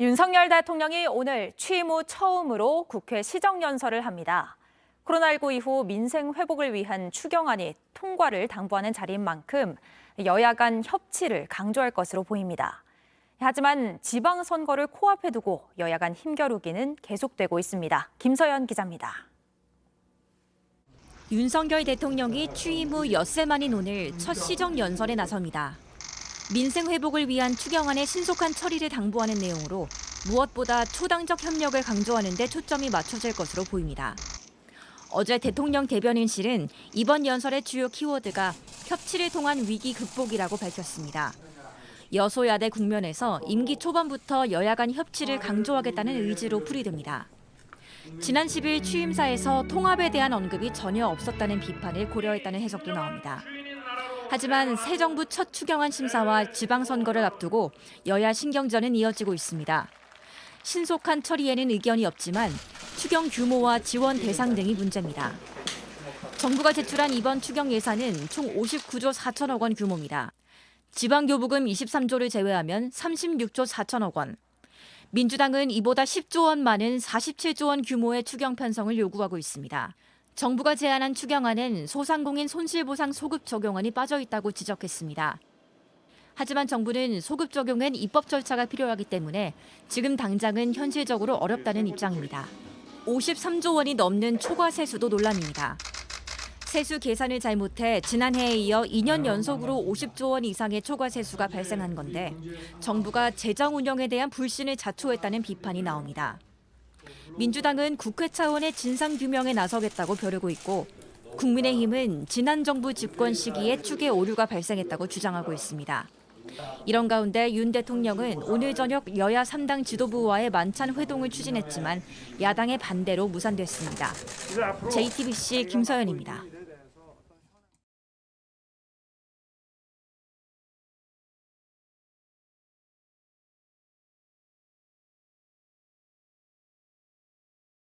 윤석열 대통령이 오늘 취임 후 처음으로 국회 시정연설을 합니다. 코로나19 이후 민생 회복을 위한 추경안이 통과를 당부하는 자리인 만큼 여야 간 협치를 강조할 것으로 보입니다. 하지만 지방선거를 코앞에 두고 여야 간 힘겨루기는 계속되고 있습니다. 김서연 기자입니다. 윤석열 대통령이 취임 후 엿새 만인 오늘 첫 시정연설에 나섭니다. 민생 회복을 위한 추경안의 신속한 처리를 당부하는 내용으로 무엇보다 초당적 협력을 강조하는 데 초점이 맞춰질 것으로 보입니다. 어제 대통령 대변인실은 이번 연설의 주요 키워드가 협치를 통한 위기 극복이라고 밝혔습니다. 여소야대 국면에서 임기 초반부터 여야 간 협치를 강조하겠다는 의지로 풀이됩니다. 지난 10일 취임사에서 통합에 대한 언급이 전혀 없었다는 비판을 고려했다는 해석도 나옵니다. 하지만 새 정부 첫 추경안 심사와 지방선거를 앞두고 여야 신경전은 이어지고 있습니다. 신속한 처리에는 의견이 없지만 추경 규모와 지원 대상 등이 문제입니다. 정부가 제출한 이번 추경 예산은 총 59조 4천억 원 규모입니다. 지방교부금 23조를 제외하면 36조 4천억 원. 민주당은 이보다 10조 원 많은 47조 원 규모의 추경 편성을 요구하고 있습니다. 정부가 제안한 추경안은 소상공인 손실보상 소급 적용안이 빠져 있다고 지적했습니다. 하지만 정부는 소급 적용엔 입법 절차가 필요하기 때문에 지금 당장은 현실적으로 어렵다는 입장입니다. 53조 원이 넘는 초과 세수도 논란입니다. 세수 계산을 잘못해 지난해에 이어 2년 연속으로 50조 원 이상의 초과 세수가 발생한 건데 정부가 재정 운영에 대한 불신을 자초했다는 비판이 나옵니다. 민주당은 국회 차원의 진상규명에 나서겠다고 벼르고 있고 국민의힘은 지난 정부 집권 시기에 추계 오류가 발생했다고 주장하고 있습니다. 이런 가운데 윤 대통령은 오늘 저녁 여야 3당 지도부와의 만찬 회동을 추진했지만 야당의 반대로 무산됐습니다. JTBC 김서연입니다.